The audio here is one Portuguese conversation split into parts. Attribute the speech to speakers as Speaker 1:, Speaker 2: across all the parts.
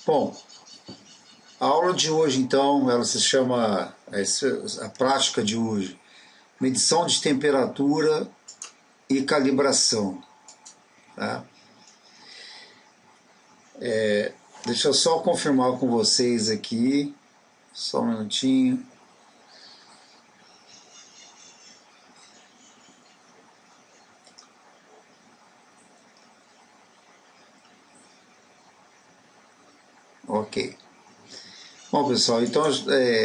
Speaker 1: Bom, a aula de hoje, então, ela se chama, a prática de hoje, medição de temperatura e calibração. Tá? Deixa eu só confirmar com vocês aqui, só um minutinho. Ok. Bom, pessoal, então,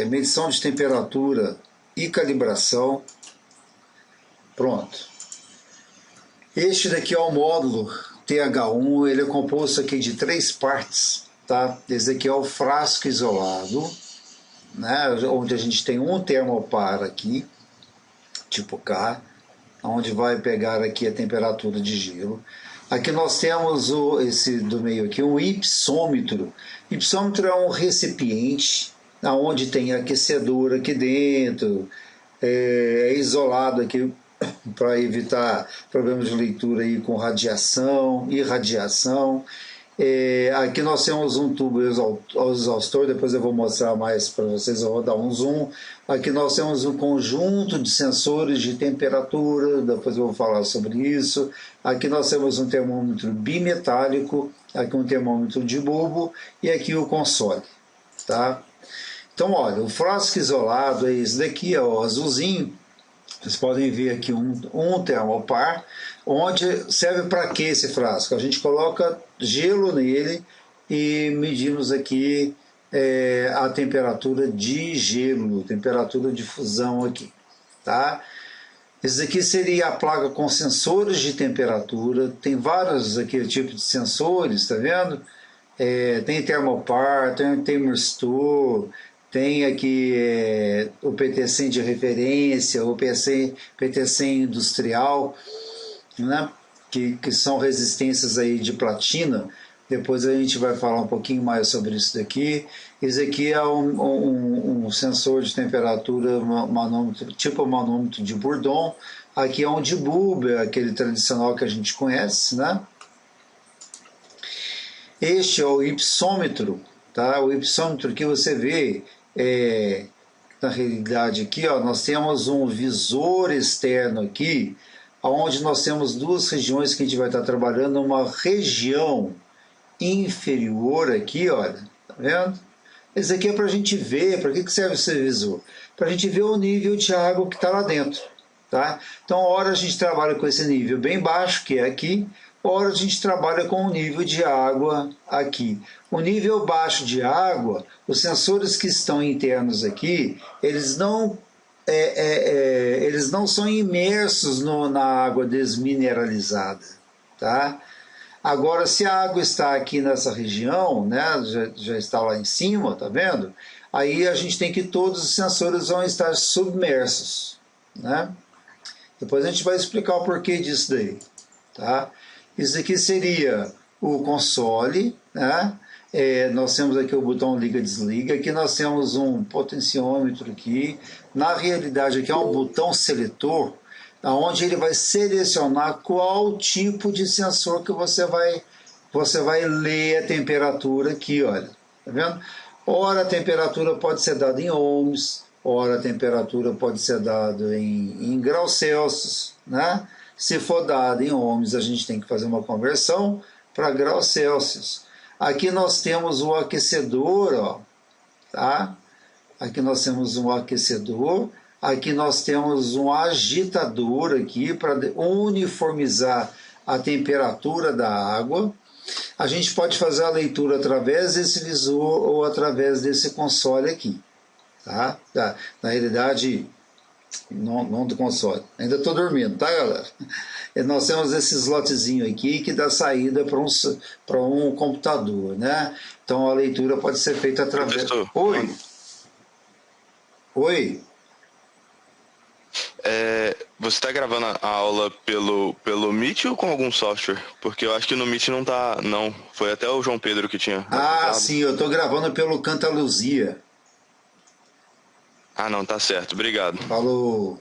Speaker 1: medição de temperatura e calibração. Pronto. Este daqui é o módulo TH1, ele é composto aqui de 3 partes, tá? Esse aqui é o frasco isolado, né? Onde a gente tem um termopar aqui, tipo K, onde vai pegar aqui a temperatura de gelo. Aqui nós temos esse do meio aqui, um ipsômetro. Ipsômetro é um recipiente onde tem aquecedor aqui dentro, é isolado aqui para evitar problemas de leitura aí com radiação, irradiação. Aqui nós temos um tubo exaustor, depois eu vou mostrar mais para vocês, eu vou dar um zoom. Aqui nós temos um conjunto de sensores de temperatura, depois eu vou falar sobre isso. Aqui nós temos um termômetro bimetálico, aqui um termômetro de bulbo e aqui o console. Tá? Então, olha, o frasco isolado é esse daqui, é o azulzinho. Vocês podem ver aqui um termopar, onde serve para que esse frasco? A gente coloca gelo nele e medimos aqui a temperatura de gelo, temperatura de fusão aqui. Tá? Esse aqui seria a placa com sensores de temperatura, tem vários aqui tipos de sensores, tá vendo? Tem termopar, tem thermistor, tem aqui o PTC de referência, o PTC industrial, né? que são resistências aí de platina. Depois a gente vai falar um pouquinho mais sobre isso daqui. Esse aqui é um sensor de temperatura, manômetro, tipo manômetro de Bourdon. Aqui é um de bulbo, é aquele tradicional que a gente conhece, né? Este é o ipsômetro, tá? O ipsômetro que você vê, na realidade aqui, ó, nós temos um visor externo aqui, onde nós temos duas regiões que a gente vai estar trabalhando, uma região inferior aqui, olha, tá vendo? Esse aqui é para a gente ver, para que serve esse visor? Para a gente ver o nível de água que está lá dentro, tá? Então, hora a gente trabalha com esse nível bem baixo, que é aqui, hora a gente trabalha com o nível de água aqui. O nível baixo de água, os sensores que estão internos aqui, eles não são imersos na água desmineralizada, tá? Agora, se a água está aqui nessa região, né, já está lá em cima, tá vendo? Aí a gente tem que todos os sensores vão estar submersos, né? Depois a gente vai explicar o porquê disso daí, tá? Isso aqui seria o console, né? Nós temos aqui o botão liga-desliga, aqui nós temos um potenciômetro aqui, na realidade aqui é um botão seletor, onde ele vai selecionar qual tipo de sensor que você vai ler a temperatura aqui, olha, tá vendo? Ora a temperatura pode ser dada em ohms, ora a temperatura pode ser dada em graus Celsius, né? Se for dada em ohms, a gente tem que fazer uma conversão para graus Celsius. Aqui nós temos o aquecedor, ó, tá? Aqui nós temos um aquecedor, aqui nós temos um agitador aqui para uniformizar a temperatura da água. A gente pode fazer a leitura através desse visor ou através desse console aqui, tá? Na realidade, não do console. Ainda estou dormindo, tá, galera? Nós temos esse slotzinho aqui que dá saída para um computador, né? Então a leitura pode ser feita através... Oi? Oi?
Speaker 2: Você está gravando a aula pelo Meet ou com algum software? Porque eu acho que no Meet não tá, não. Foi até o João Pedro que tinha.
Speaker 1: Sim, eu estou gravando pelo Cantaluzia.
Speaker 2: Não, tá certo. Obrigado.
Speaker 1: Falou.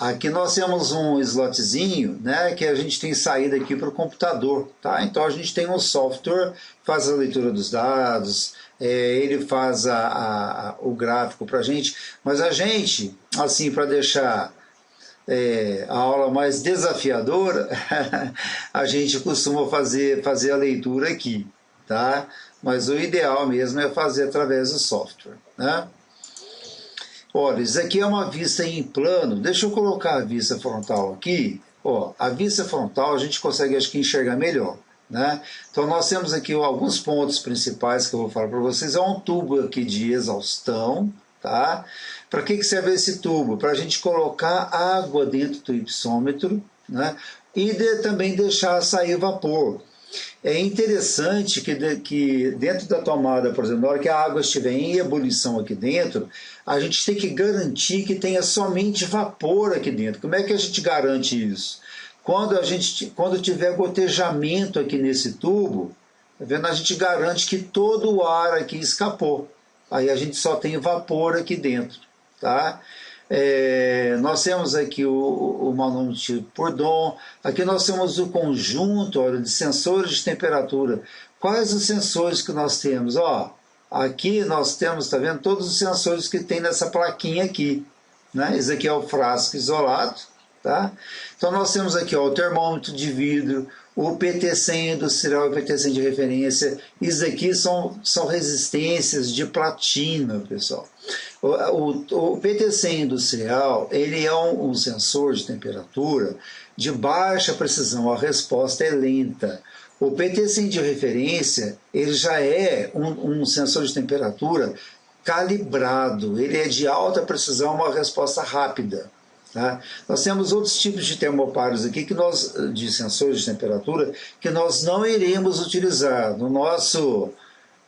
Speaker 1: aqui nós temos um slotzinho, né, que a gente tem saída aqui para o computador, tá? Então a gente tem um software que faz a leitura dos dados, ele faz o gráfico para a gente, mas a gente, assim, para deixar a aula mais desafiadora, a gente costuma fazer a leitura aqui, tá? Mas o ideal mesmo é fazer através do software, né? Olha, isso aqui é uma vista em plano. Deixa eu colocar a vista frontal aqui. Ó, a vista frontal a gente consegue, acho que, enxergar melhor, né? Então nós temos aqui alguns pontos principais que eu vou falar para vocês. É um tubo aqui de exaustão, tá? Para que serve esse tubo? Para a gente colocar água dentro do hipsômetro, né? E também deixar sair vapor. É interessante que dentro da tomada, por exemplo, na hora que a água estiver em ebulição aqui dentro, a gente tem que garantir que tenha somente vapor aqui dentro. Como é que a gente garante isso? Quando tiver gotejamento aqui nesse tubo, tá vendo? A gente garante que todo o ar aqui escapou. Aí a gente só tem vapor aqui dentro, tá? Nós temos aqui o manômetro por Dom. Aqui nós temos o conjunto, olha, de sensores de temperatura. Quais os sensores que nós temos? Ó, aqui nós temos, tá vendo, todos os sensores que tem nessa plaquinha aqui, né? Esse aqui é o frasco isolado, tá? Então nós temos aqui, ó, o termômetro de vidro, o PT100 industrial e o PT100 de referência. Isso aqui são resistências de platina, pessoal. O PT100 industrial, ele é um sensor de temperatura de baixa precisão, a resposta é lenta. O PT100 de referência, ele já é um sensor de temperatura calibrado, ele é de alta precisão, uma resposta rápida. Tá? Nós temos outros tipos de termopares aqui, de sensores de temperatura, que nós não iremos utilizar. No nosso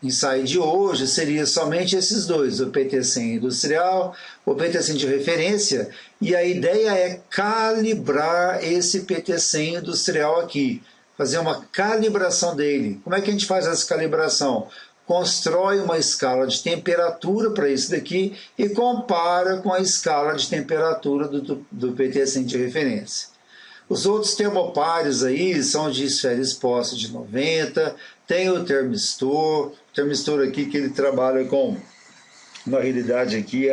Speaker 1: ensaio de hoje seria somente esses dois, o PT100 industrial, o PT100 de referência, e a ideia é calibrar esse PT100 industrial aqui, fazer uma calibração dele. Como é que a gente faz essa calibração? Constrói uma escala de temperatura para isso daqui e compara com a escala de temperatura do PT100 de referência. Os outros termopares aí são de esfera exposta de 90, tem o termistor aqui que ele trabalha com, na realidade aqui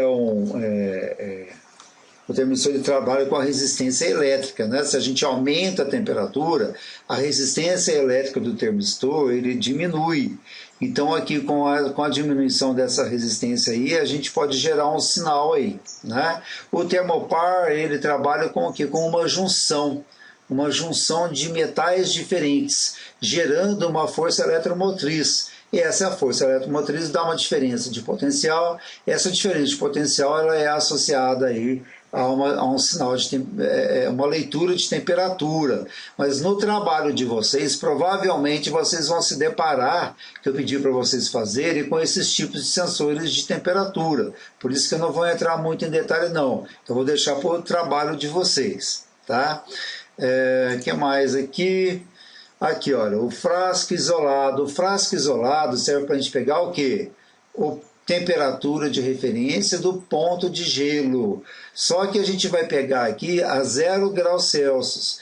Speaker 1: o termistor ele trabalha com a resistência elétrica, né? Se a gente aumenta a temperatura, a resistência elétrica do termistor ele diminui. Então aqui com a diminuição dessa resistência aí, a gente pode gerar um sinal aí, né? O termopar ele trabalha com o quê? Com uma junção de metais diferentes, gerando uma força eletromotriz. E essa força eletromotriz dá uma diferença de potencial. Essa diferença de potencial ela é associada aí a um sinal de uma leitura de temperatura. Mas no trabalho de vocês, provavelmente vocês vão se deparar, que eu pedi para vocês fazerem, com esses tipos de sensores de temperatura. Por isso que eu não vou entrar muito em detalhe não. Então vou deixar para o trabalho de vocês, tá? Que mais aqui? Aqui, olha, o frasco isolado. O frasco isolado serve para a gente pegar o quê? Temperatura de referência do ponto de gelo. Só que a gente vai pegar aqui a 0 graus Celsius.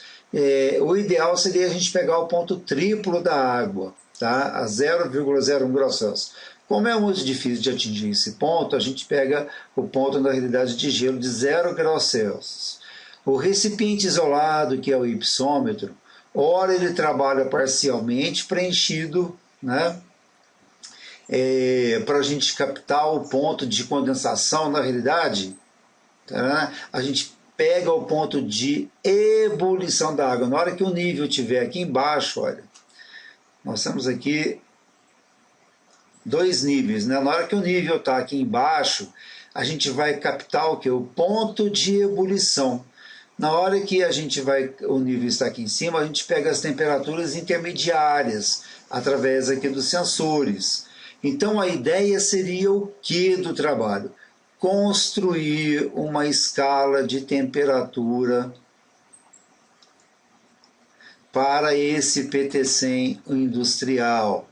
Speaker 1: O ideal seria a gente pegar o ponto triplo da água, tá? A 0,01 graus Celsius. Como é muito difícil de atingir esse ponto, a gente pega o ponto, na realidade, de gelo de 0 graus Celsius. O recipiente isolado, que é o hipsômetro, ora ele trabalha parcialmente preenchido, né? Para a gente captar o ponto de condensação, na realidade, tá? A gente pega o ponto de ebulição da água. Na hora que o nível estiver aqui embaixo, olha, nós temos aqui dois níveis, né? Na hora que o nível está aqui embaixo, a gente vai captar o que? O ponto de ebulição. Na hora que o nível está aqui em cima, a gente pega as temperaturas intermediárias através aqui dos sensores. Então a ideia seria o que do trabalho? Construir uma escala de temperatura para esse PT100 industrial.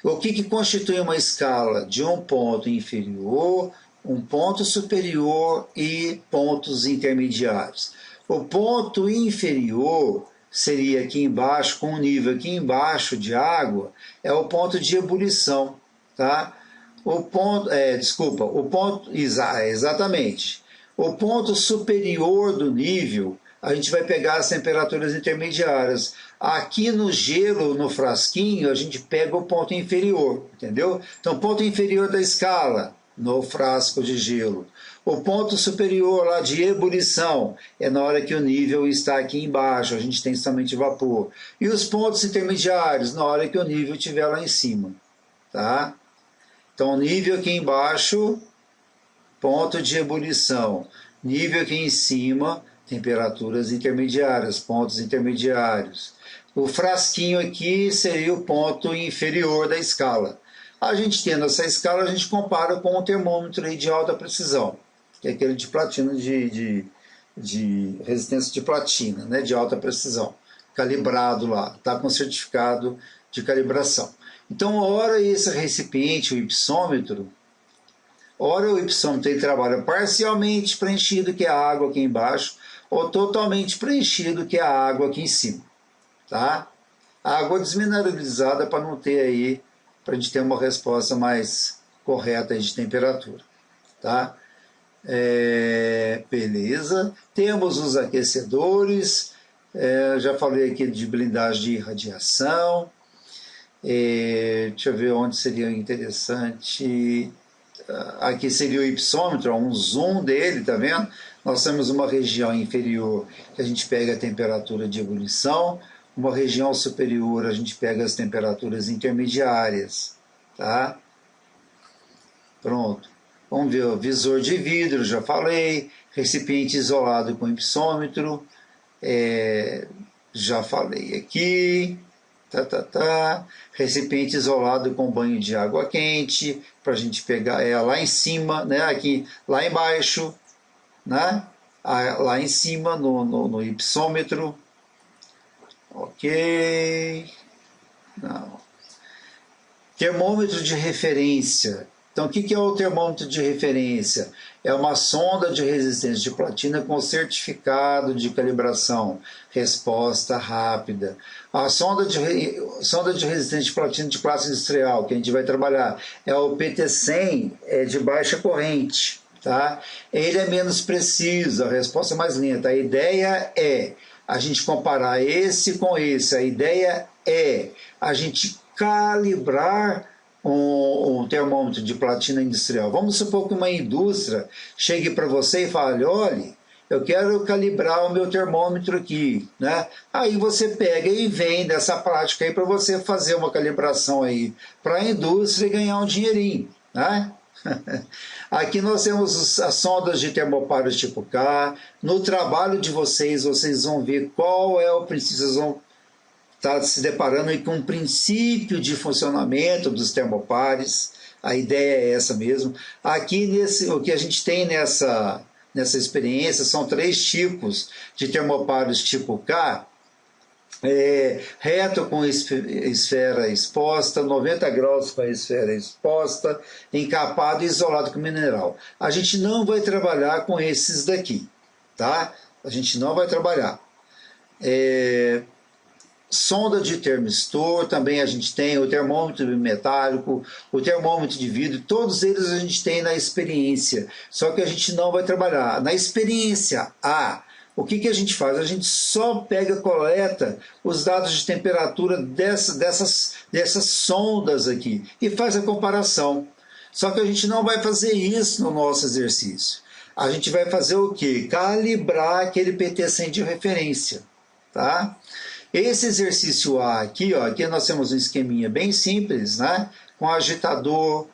Speaker 1: O que constitui uma escala? De um ponto inferior, um ponto superior e pontos intermediários. O ponto inferior seria aqui embaixo, com o nível aqui embaixo de água, é o ponto de ebulição, tá? O ponto, exatamente. O ponto superior do nível, a gente vai pegar as temperaturas intermediárias. Aqui no gelo, no frasquinho, a gente pega o ponto inferior, entendeu? Então, ponto inferior da escala, no frasco de gelo. O ponto superior lá de ebulição é na hora que o nível está aqui embaixo, a gente tem somente vapor. E os pontos intermediários, na hora que o nível estiver lá em cima, tá? Então, nível aqui embaixo, ponto de ebulição. Nível aqui em cima, temperaturas intermediárias, pontos intermediários. O frasquinho aqui seria o ponto inferior da escala. A gente tendo essa escala, a gente compara com o termômetro aí de alta precisão, que é aquele de platina, de resistência de platina, né, de alta precisão, calibrado lá, está com certificado de calibração. Então, ora esse recipiente, o hipsômetro, ora o hipsômetro ele trabalha parcialmente preenchido, que é a água aqui embaixo, ou totalmente preenchido, que é a água aqui em cima, tá? Água desmineralizada para não ter aí, para a gente ter uma resposta mais correta aí de temperatura, tá? Beleza. Temos os aquecedores, já falei aqui de blindagem de irradiação. Deixa eu ver onde seria interessante. Aqui seria o hipsômetro, um zoom dele, tá vendo? Nós temos uma região inferior que a gente pega a temperatura de ebulição, uma região superior a gente pega as temperaturas intermediárias, tá? Pronto. Vamos ver o visor de vidro, já falei, recipiente isolado com hipsômetro, já falei aqui, recipiente isolado com banho de água quente, para a gente pegar lá em cima, né? Aqui, lá embaixo, né? Lá em cima no hipsômetro, ok, não. Termômetro de referência. Então, o que é o termômetro de referência? É uma sonda de resistência de platina com certificado de calibração, resposta rápida. A sonda de resistência de platina de classe industrial, que a gente vai trabalhar, é o PT100, é de baixa corrente, tá? Ele é menos preciso, a resposta é mais lenta. A ideia é a gente comparar esse com esse. A ideia é a gente calibrar um termômetro de platina industrial. Vamos supor que uma indústria chegue para você e fale, olha, eu quero calibrar o meu termômetro aqui, né? Aí você pega e vende essa prática aí para você fazer uma calibração aí para a indústria e ganhar um dinheirinho, né? Aqui nós temos as sondas de termoparos tipo K. No trabalho de vocês vão ver qual é o princípio, vocês vão estar se deparando aí com um princípio de funcionamento dos termopares. A ideia é essa mesmo. Aqui, o que a gente tem nessa experiência são 3 tipos de termoparos tipo K. Reto com esfera exposta, 90 graus com a esfera exposta, encapado e isolado com mineral. A gente não vai trabalhar com esses daqui, tá? A gente não vai trabalhar. Sonda de termistor, também a gente tem o termômetro bimetálico, o termômetro de vidro, todos eles a gente tem na experiência, só que a gente não vai trabalhar. Na experiência A, o que a gente faz? A gente só coleta os dados de temperatura dessas sondas aqui e faz a comparação. Só que a gente não vai fazer isso no nosso exercício. A gente vai fazer o quê? Calibrar aquele PT100 de referência, tá? Esse exercício A aqui, ó, aqui nós temos um esqueminha bem simples, né? Com agitador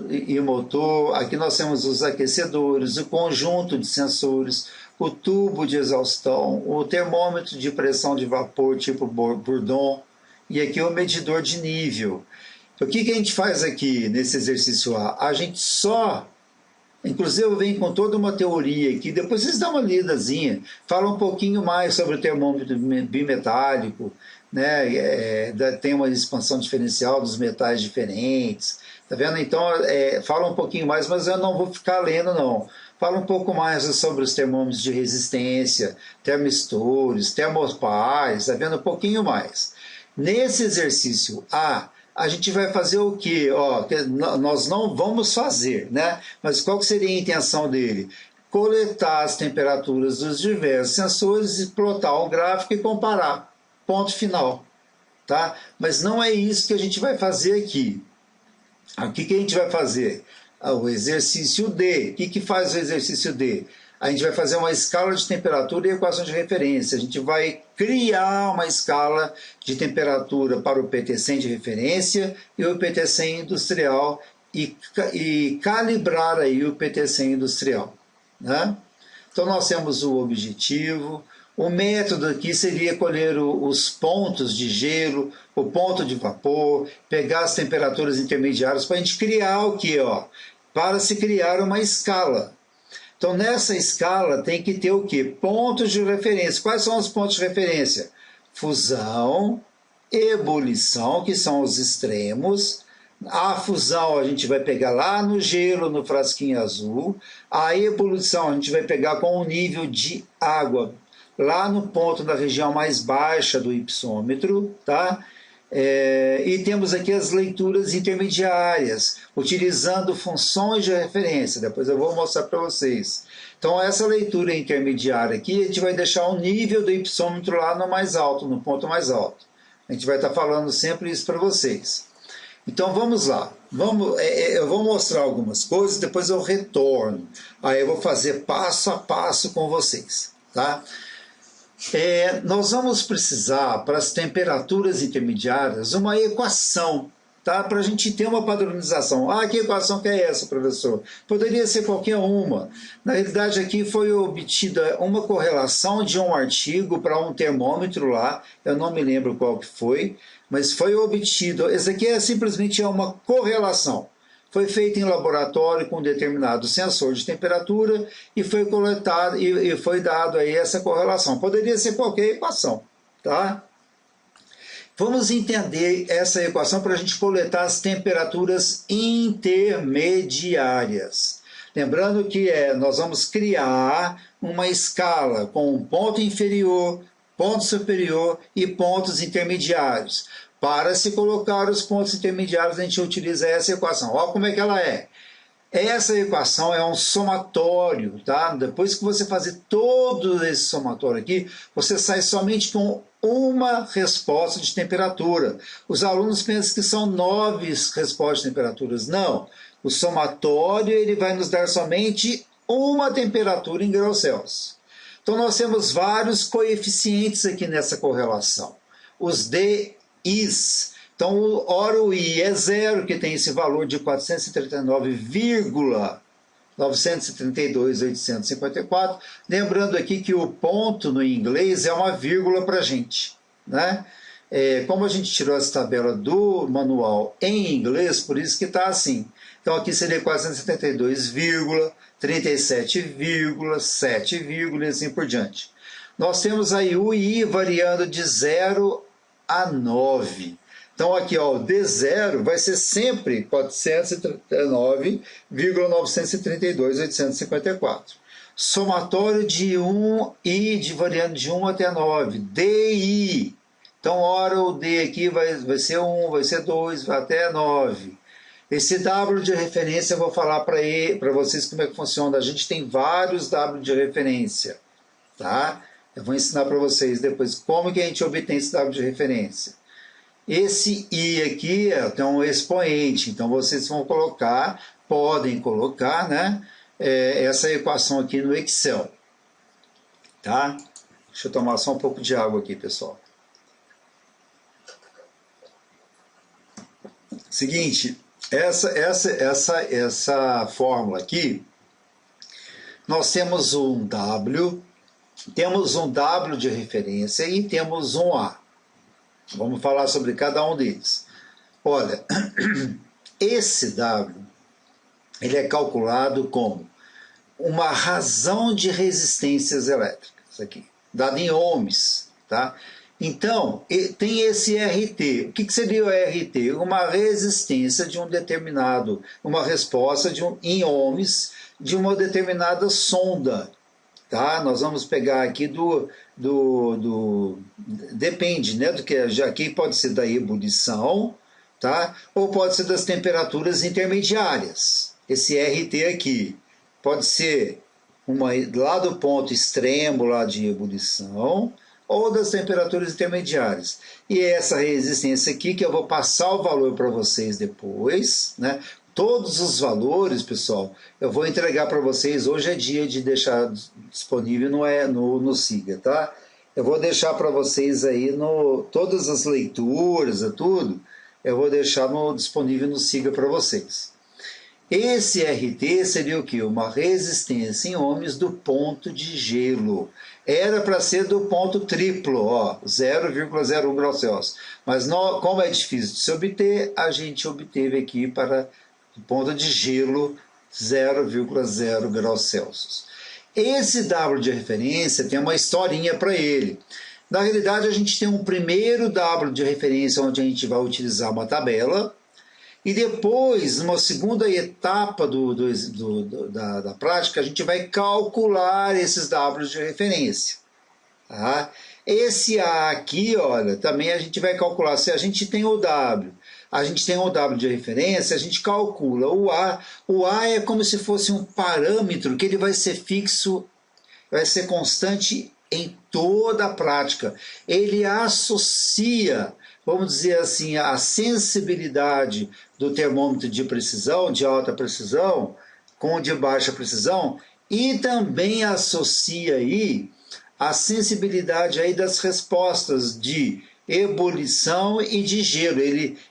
Speaker 1: e motor. Aqui nós temos os aquecedores, o conjunto de sensores, o tubo de exaustão, o termômetro de pressão de vapor tipo Bourdon e aqui o medidor de nível. O que a gente faz aqui nesse exercício A? A gente só... Inclusive eu venho com toda uma teoria aqui, depois vocês dão uma lidazinha, fala um pouquinho mais sobre o termômetro bimetálico, né? Tem uma expansão diferencial dos metais diferentes, tá vendo? Então fala um pouquinho mais, mas eu não vou ficar lendo não. fala um pouco mais sobre os termômetros de resistência, termistores, termopares, está vendo um pouquinho mais. Nesse exercício A gente vai fazer o quê? Nós não vamos fazer, né? Mas qual que seria a intenção dele? Coletar as temperaturas dos diversos sensores e plotar um gráfico e comparar. Ponto final. Tá? Mas não é isso que a gente vai fazer aqui. O que a gente vai fazer? O exercício D. O que faz o exercício D? A gente vai fazer uma escala de temperatura e equação de referência. A gente vai criar uma escala de temperatura para o PT100 de referência e o PT100 industrial e calibrar aí o PT100 industrial. Né? Então nós temos o objetivo. O método aqui seria colher os pontos de gelo, o ponto de vapor, pegar as temperaturas intermediárias para a gente criar o quê? Para se criar uma escala. Então, nessa escala tem que ter o quê? Pontos de referência. Quais são os pontos de referência? Fusão, ebulição, que são os extremos. A fusão a gente vai pegar lá no gelo, no frasquinho azul. A ebulição a gente vai pegar com o nível de água lá no ponto da região mais baixa do hipsômetro, tá? E temos aqui as leituras intermediárias, utilizando funções de referência. Depois eu vou mostrar para vocês. Então, essa leitura intermediária aqui, a gente vai deixar o nível do hipsômetro lá no mais alto, no ponto mais alto. A gente vai estar falando sempre isso para vocês. Então, vamos lá. Eu vou mostrar algumas coisas, depois eu retorno. Aí eu vou fazer passo a passo com vocês, tá? Nós vamos precisar, para as temperaturas intermediárias, uma equação, tá? Para a gente ter uma padronização. Que equação que é essa, professor? Poderia ser qualquer uma. Na realidade, aqui foi obtida uma correlação de um artigo para um termômetro lá, eu não me lembro qual que foi, mas foi obtido. Esse aqui simplesmente uma correlação. Foi feito em laboratório com um determinado sensor de temperatura e foi coletado e foi dado aí essa correlação. Poderia ser qualquer equação, tá? Vamos entender essa equação para a gente coletar as temperaturas intermediárias. Lembrando que nós vamos criar uma escala com um ponto inferior, ponto superior e pontos intermediários. Para se colocar os pontos intermediários, a gente utiliza essa equação. Olha como é que ela é. Essa equação é um somatório, tá? Depois que você fazer todo esse somatório aqui, você sai somente com uma resposta de temperatura. Os alunos pensam que são 9 respostas de temperaturas. Não. O somatório ele vai nos dar somente uma temperatura em graus Celsius. Então, nós temos vários coeficientes aqui nessa correlação. Os DIs. Então, ora o I é zero, que tem esse valor de 439,932,854. Lembrando aqui que o ponto no inglês é uma vírgula para a gente, né? Como a gente tirou essa tabela do manual em inglês, por isso que está assim. Então, aqui seria 472,37,7, e assim por diante. Nós temos aí o I variando de 0 a 9. Então, aqui, ó, o D0 vai ser sempre 439,932,854. Somatório de 1 e variando de 1 até 9. DI. Então, ora o D aqui vai ser 1, vai ser 2, vai até 9. Esse W de referência eu vou falar para vocês como é que funciona. A gente tem vários W de referência, tá? Eu vou ensinar para vocês depois como que a gente obtém esse W de referência. Esse I aqui tem um expoente, então vocês vão colocar, podem colocar, né, essa equação aqui no Excel. Tá? Deixa eu tomar só um pouco de água aqui, pessoal. Seguinte, essa fórmula aqui, nós temos um W de referência e temos um A. Vamos falar sobre cada um deles. Olha, esse W, ele é calculado como uma razão de resistências elétricas, aqui, dado em ohms, tá? Então, tem esse RT. O que seria o RT? Uma resistência de um determinado, uma resposta em ohms de uma determinada sonda. Tá? Nós vamos pegar aqui depende, né, do que já aqui pode ser da ebulição, tá? Ou pode ser das temperaturas intermediárias. Esse RT aqui pode ser lá do ponto extremo lá de ebulição ou das temperaturas intermediárias. E essa resistência aqui, que eu vou passar o valor para vocês depois, né? Todos os valores, pessoal, eu vou entregar para vocês. Hoje é dia de deixar disponível no SIGA, tá? Eu vou deixar para vocês aí todas as leituras e tudo, eu vou deixar disponível no SIGA para vocês. Esse RT seria o quê? Uma resistência em ohms do ponto de gelo. Era para ser do ponto triplo, ó, 0,01 graus Celsius. Mas como é difícil de se obter, a gente obteve aqui para o ponto de gelo 0,0 graus Celsius. Esse W de referência tem uma historinha para ele. Na realidade, a gente tem um primeiro W de referência onde a gente vai utilizar uma tabela. E depois, numa segunda etapa da prática, a gente vai calcular esses Ws de referência. Tá? Esse A aqui, olha, também a gente vai calcular. Se a gente tem o W, a gente tem o W de referência, a gente calcula o A. O A é como se fosse um parâmetro que ele vai ser fixo, vai ser constante em toda a prática. Ele associa, vamos dizer assim, a sensibilidade do termômetro de precisão, de alta precisão, com de baixa precisão, e também associa aí a sensibilidade aí das respostas de ebulição e de gelo.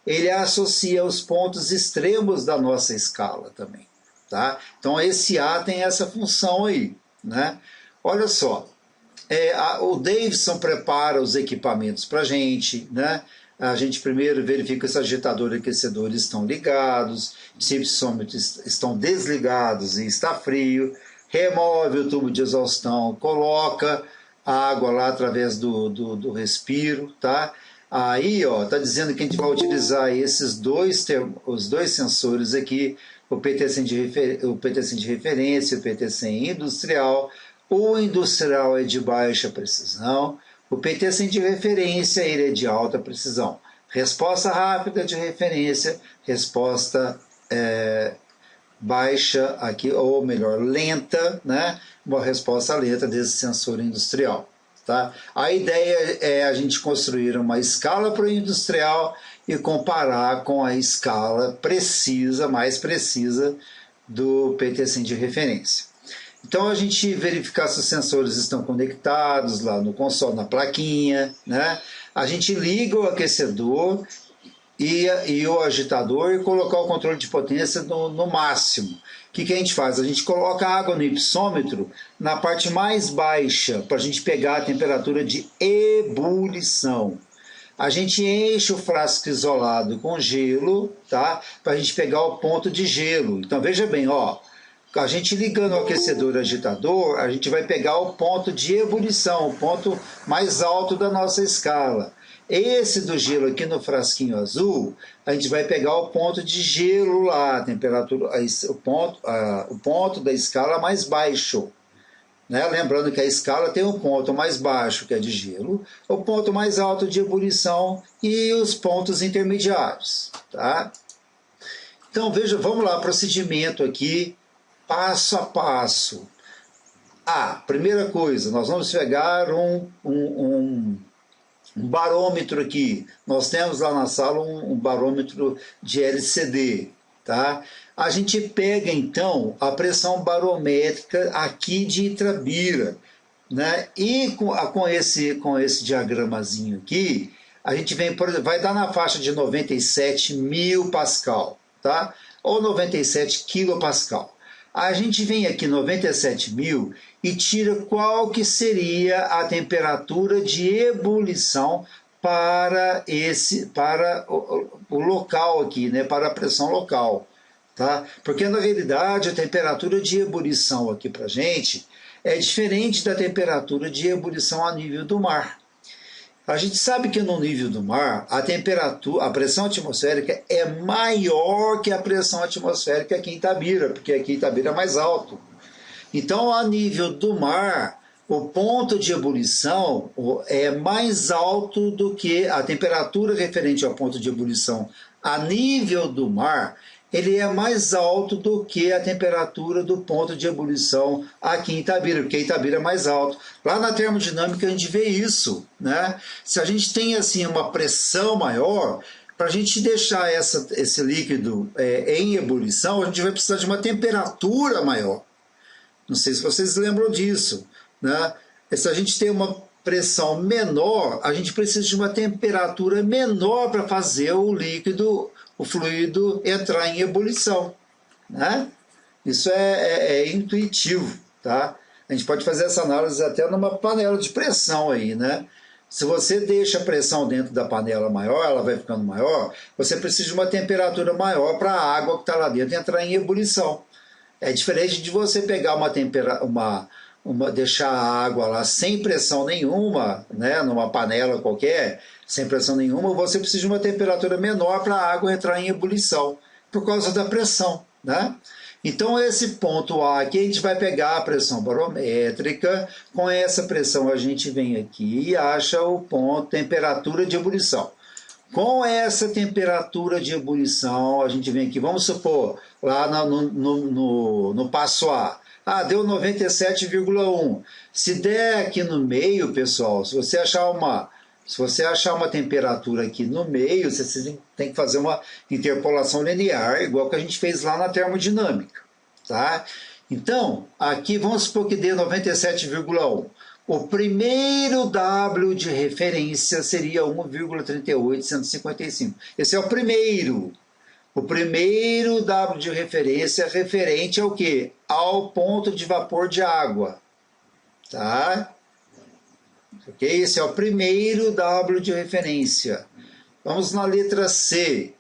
Speaker 1: Ele associa os pontos extremos da nossa escala também. Tá? Então esse A tem essa função aí. Né? Olha só, o Davidson prepara os equipamentos para a gente, né? A gente primeiro verifica se agitador e aquecedor estão ligados, se ipsômetros estão desligados e está frio, remove o tubo de exaustão, coloca a água lá através do respiro, tá? Aí, ó, tá dizendo que a gente vai utilizar os dois sensores aqui, o PT100 de referência e o PT100 industrial. O industrial é de baixa precisão, o PT100 de referência ele é de alta precisão. Resposta rápida de referência, resposta baixa aqui, ou melhor, lenta, né? Uma resposta lenta desse sensor industrial. Tá? A ideia é a gente construir uma escala para o industrial e comparar com a escala mais precisa do PT100 de referência. Então a gente verificar se os sensores estão conectados lá no console, na plaquinha, né? A gente liga o aquecedor e o agitador e colocar o controle de potência no máximo. O que a gente faz? A gente coloca a água no ipsômetro na parte mais baixa para a gente pegar a temperatura de ebulição. A gente enche o frasco isolado com gelo, tá? Para a gente pegar o ponto de gelo. Então veja bem, ó. A gente ligando o aquecedor e agitador, a gente vai pegar o ponto de ebulição, o ponto mais alto da nossa escala. Esse do gelo aqui no frasquinho azul, a gente vai pegar o ponto de gelo lá, a temperatura, o ponto da escala mais baixo. Né? Lembrando que a escala tem um ponto mais baixo, que é de gelo, o ponto mais alto de ebulição e os pontos intermediários. Tá? Então, veja, vamos lá, procedimento aqui, passo a passo. Primeira coisa, nós vamos pegar um barômetro aqui. Nós temos lá na sala um barômetro de LCD. Tá? A gente pega, então, a pressão barométrica aqui de Itabira. Né? E com esse diagramazinho aqui, a gente vai dar na faixa de 97 mil Pascal. Tá? Ou 97 quilopascal. A gente vem aqui 97 mil e tira qual que seria a temperatura de ebulição para o local aqui, né, para a pressão local. Tá? Porque na realidade a temperatura de ebulição aqui para a gente é diferente da temperatura de ebulição a nível do mar. A gente sabe que no nível do mar, a temperatura, a pressão atmosférica é maior que a pressão atmosférica aqui em Itabira, porque aqui em Itabira é mais alto. Então, a nível do mar, o ponto de ebulição é mais alto do que a temperatura referente ao ponto de ebulição a nível do mar, ele é mais alto do que a temperatura do ponto de ebulição aqui em Itabira, porque Itabira é mais alto. Lá na termodinâmica a gente vê isso, né? Se a gente tem assim uma pressão maior, para a gente deixar esse líquido em ebulição, a gente vai precisar de uma temperatura maior. Não sei se vocês lembram disso, né? Se a gente tem uma pressão menor, a gente precisa de uma temperatura menor para fazer o líquido, o fluido entrar em ebulição, né? Isso é intuitivo, tá? A gente pode fazer essa análise até numa panela de pressão aí, né? Se você deixa a pressão dentro da panela maior, ela vai ficando maior, você precisa de uma temperatura maior para a água que está lá dentro entrar em ebulição. É diferente de você pegar deixar a água lá sem pressão nenhuma, né, numa panela qualquer, sem pressão nenhuma, você precisa de uma temperatura menor para a água entrar em ebulição, por causa da pressão, né? Então, esse ponto A aqui, a gente vai pegar a pressão barométrica, com essa pressão a gente vem aqui e acha o ponto, temperatura de ebulição. Com essa temperatura de ebulição, a gente vem aqui, vamos supor, lá no passo A, deu 97,1. Se der aqui no meio, pessoal, se você achar uma temperatura aqui no meio, você tem que fazer uma interpolação linear, igual que a gente fez lá na termodinâmica, tá? Então, aqui vamos supor que dê 97,1. O primeiro W de referência seria 1,38155. Esse é o primeiro. O primeiro W de referência referente ao quê? Ao ponto de vapor de água. Tá? Ok? Esse é o primeiro W de referência. Vamos na letra C.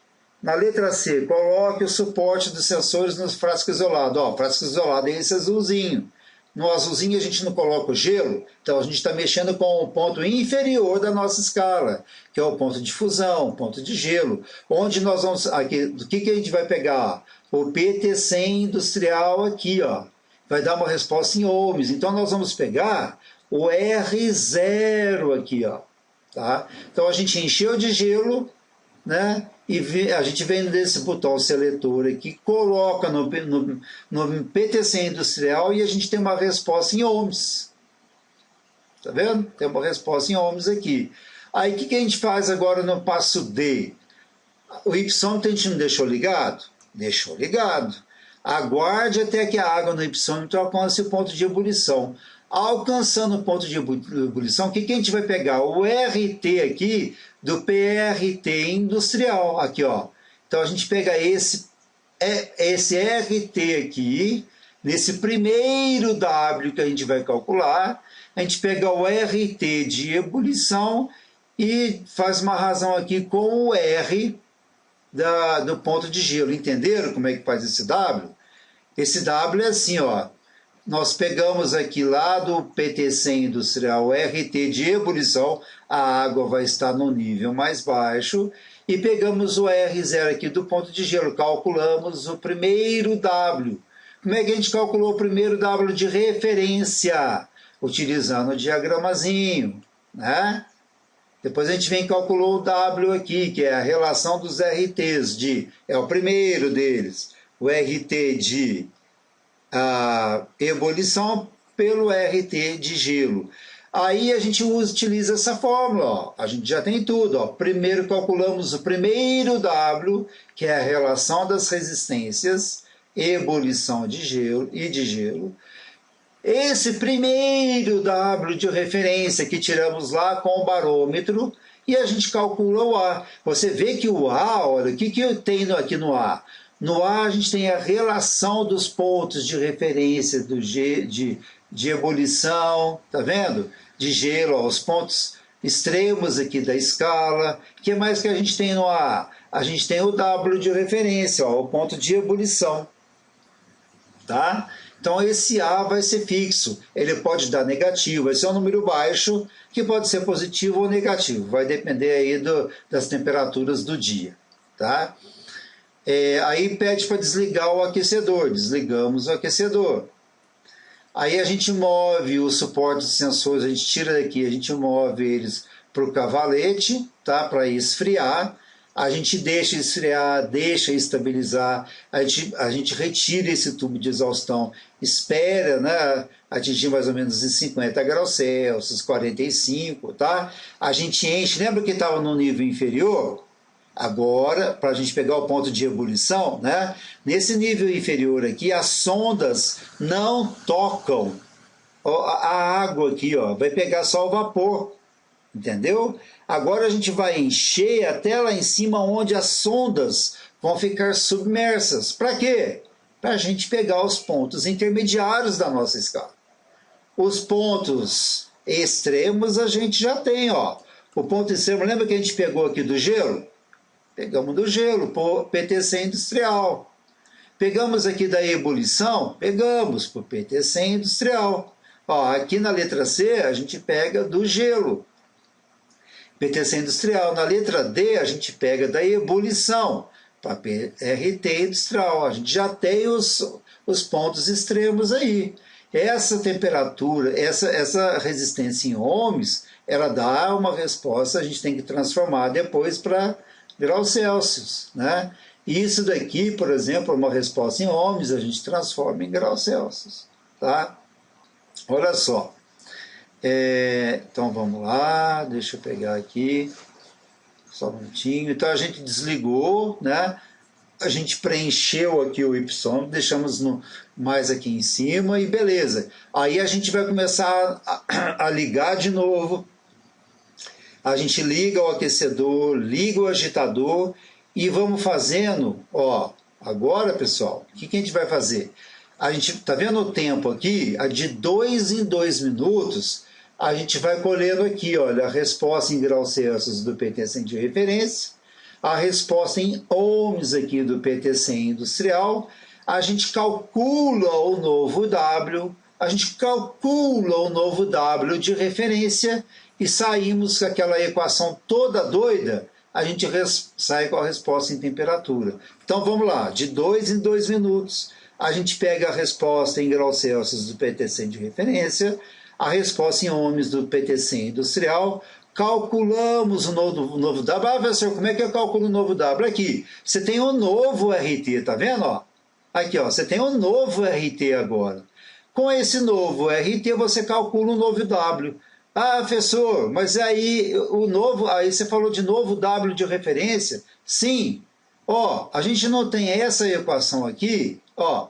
Speaker 1: Na letra C, coloque o suporte dos sensores nos frascos isolados. Ó, frasco isolado é esse azulzinho. No azulzinho a gente não coloca o gelo, então a gente está mexendo com o ponto inferior da nossa escala, que é o ponto de fusão, ponto de gelo, onde nós vamos, aqui, do que a gente vai pegar? O PT100 industrial aqui, ó, vai dar uma resposta em ohms, então nós vamos pegar o R0 aqui, ó, tá? Então a gente encheu de gelo, né? E a gente vem nesse botão seletor aqui, coloca no PTC industrial e a gente tem uma resposta em ohms. Tá vendo? Tem uma resposta em ohms aqui. Aí o que a gente faz agora no passo D? O Y-ômetro a gente não deixou ligado? Deixou ligado. Aguarde até que a água no Y-ômetro alcance o ponto de ebulição. Alcançando o ponto de ebulição, o que a gente vai pegar? O RT aqui do PRT industrial, aqui, ó. Então a gente pega esse RT aqui, nesse primeiro W que a gente vai calcular, a gente pega o RT de ebulição e faz uma razão aqui com o R do ponto de gelo. Entenderam como é que faz esse W? Esse W é assim, ó. Nós pegamos aqui lá do PT100 industrial RT de ebulição, a água vai estar no nível mais baixo, e pegamos o R0 aqui do ponto de gelo, calculamos o primeiro W. Como é que a gente calculou o primeiro W de referência? Utilizando o diagramazinho, né? Depois a gente vem e calculou o W aqui, que é a relação dos RTs, é o primeiro deles, o RT de ebulição pelo RT de gelo. Aí a gente utiliza essa fórmula, ó. A gente já tem tudo. Ó. Primeiro calculamos o primeiro W, que é a relação das resistências, ebulição de gelo e de gelo. Esse primeiro W de referência que tiramos lá com o barômetro e a gente calcula o A. Você vê que o A, olha, o que eu tenho aqui no A? No A a gente tem a relação dos pontos de referência de ebulição, tá vendo? De gelo, ó, os pontos extremos aqui da escala. O que mais que a gente tem no A? A gente tem o W de referência, ó, o ponto de ebulição. Tá? Então esse A vai ser fixo, ele pode dar negativo, vai ser um número baixo, que pode ser positivo ou negativo, vai depender aí das temperaturas do dia, tá? Aí pede para desligar o aquecedor, desligamos o aquecedor. Aí a gente move os suportes de sensores, a gente tira daqui, a gente move eles para o cavalete, tá? Para esfriar. A gente deixa esfriar, deixa estabilizar, a gente retira esse tubo de exaustão, espera, né, atingir mais ou menos em 50 graus Celsius, 45, tá? A gente enche, lembra que estava no nível inferior? Agora, para a gente pegar o ponto de ebulição, né, nesse nível inferior aqui, as sondas não tocam a água aqui, ó, vai pegar só o vapor, entendeu? Agora a gente vai encher até lá em cima onde as sondas vão ficar submersas. Para quê? Para a gente pegar os pontos intermediários da nossa escala. Os pontos extremos a gente já tem, ó. O ponto extremo, lembra que a gente pegou aqui do gelo? Pegamos do gelo, por PTC industrial. Pegamos aqui da ebulição? Pegamos por PTC industrial. Ó, aqui na letra C a gente pega do gelo. PTC industrial. Na letra D, a gente pega da ebulição, para PRT industrial. A gente já tem os pontos extremos aí. Essa temperatura, essa resistência em ohms, ela dá uma resposta, a gente tem que transformar depois para graus Celsius, né? Isso daqui, por exemplo, uma resposta em ohms, a gente transforma em graus Celsius, tá? Olha só. Então vamos lá, deixa eu pegar aqui, só um minutinho. Então a gente desligou, né? A gente preencheu aqui o Y, deixamos mais aqui em cima e beleza. Aí a gente vai começar a ligar de novo. A gente liga o aquecedor, liga o agitador e vamos fazendo, ó. Agora, pessoal, o que a gente vai fazer? A gente tá vendo o tempo aqui? De 2 em 2 minutos, a gente vai colhendo aqui, olha, a resposta em graus Celsius do PTC de referência, a resposta em ohms aqui do PTC industrial, a gente calcula o novo W, a gente calcula o novo W de referência e saímos com aquela equação toda doida, a gente sai com a resposta em temperatura. Então vamos lá, de 2 em 2 minutos, a gente pega a resposta em graus Celsius do PTC de referência, a resposta em ohms do PTC industrial, calculamos o novo W. Ah, professor, como é que eu calculo o novo W? Aqui, você tem o novo RT, tá vendo? Ó? Aqui, ó, você tem o novo RT agora. Com esse novo RT, você calcula o novo W. Ah, professor, mas aí aí você falou de novo W de referência? Sim. Ó, a gente não tem essa equação aqui, ó.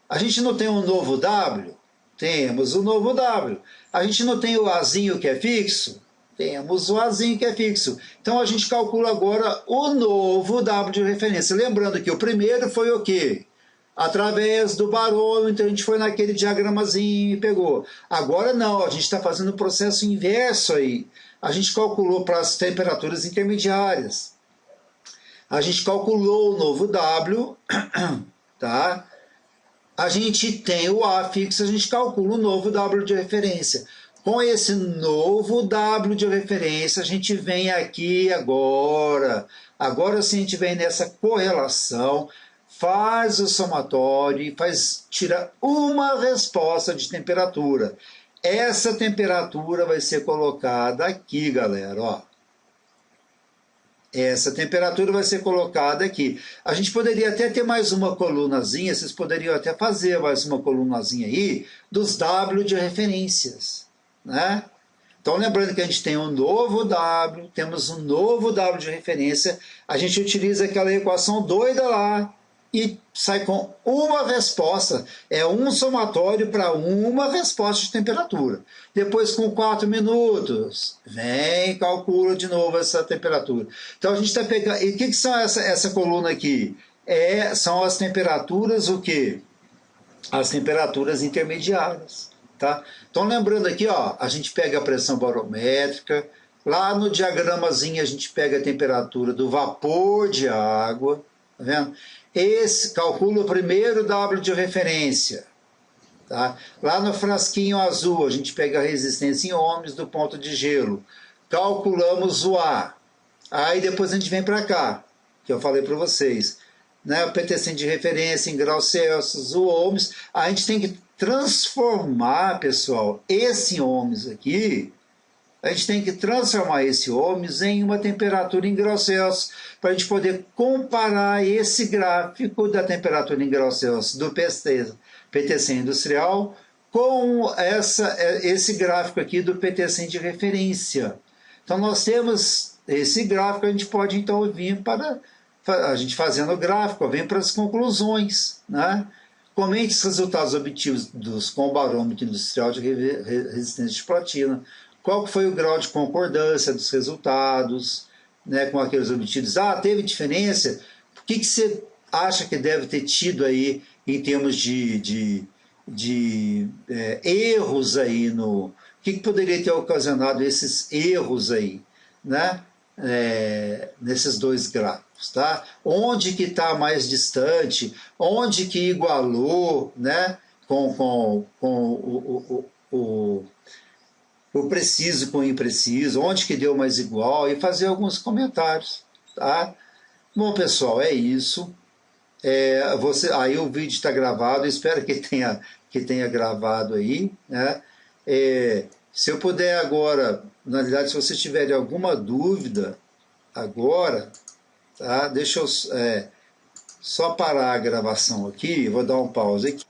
Speaker 1: A gente não tem um novo W? Temos o novo W. A gente não tem o Azinho que é fixo? Temos o Azinho que é fixo. Então a gente calcula agora o novo W de referência. Lembrando que o primeiro foi o quê? Através do barômetro, a gente foi naquele diagramazinho e pegou. Agora não, a gente está fazendo o processo inverso aí. A gente calculou para as temperaturas intermediárias. A gente calculou o novo W, tá? A gente tem o A fixo, a gente calcula o novo W de referência. Com esse novo W de referência, a gente vem aqui agora. Agora sim a gente vem nessa correlação, faz o somatório e tira uma resposta de temperatura. Essa temperatura vai ser colocada aqui, galera, ó. Essa temperatura vai ser colocada aqui. A gente poderia até ter mais uma colunazinha, vocês poderiam até fazer mais uma colunazinha aí, dos W de referências, né? Então, lembrando que a gente tem um novo W, temos um novo W de referência, a gente utiliza aquela equação doida lá e sai com uma resposta, é um somatório para uma resposta de temperatura. Depois, com 4 minutos, vem e calcula de novo essa temperatura. Então, a gente está pegando... E o que são essa coluna aqui? São as temperaturas, o quê? As temperaturas intermediárias. Tá? Então, lembrando aqui, ó, a gente pega a pressão barométrica, lá no diagramazinho a gente pega a temperatura do vapor de água, tá vendo? Calcula o primeiro W de referência. Tá? Lá no frasquinho azul, a gente pega a resistência em ohms do ponto de gelo. Calculamos o A. Aí depois a gente vem para cá, que eu falei para vocês. Né? O PTC de referência em graus Celsius, o ohms. A gente tem que transformar, pessoal, esse ohms aqui, a gente tem que transformar esse ohms em uma temperatura em graus Celsius, para a gente poder comparar esse gráfico da temperatura em graus Celsius do PTC industrial com esse gráfico aqui do PTC de referência. Então nós temos esse gráfico, a gente pode então vir para, a gente fazendo o gráfico, vem para as conclusões, né? Comente os resultados obtidos com o barômetro industrial de resistência de platina. Qual foi o grau de concordância dos resultados, né, com aqueles obtidos? Ah, teve diferença? O que você acha que deve ter tido aí em termos de erros aí no... O que poderia ter ocasionado esses erros aí, né? Nesses dois gráficos, tá? Onde que está mais distante, onde que igualou, né, com o preciso com o impreciso, onde que deu mais igual, e fazer alguns comentários, tá? Bom, pessoal, é isso. Aí o vídeo está gravado, espero que tenha gravado aí, né? Se eu puder agora, na realidade, se vocês tiverem alguma dúvida agora, tá? Deixa eu só parar a gravação aqui, vou dar um pause aqui.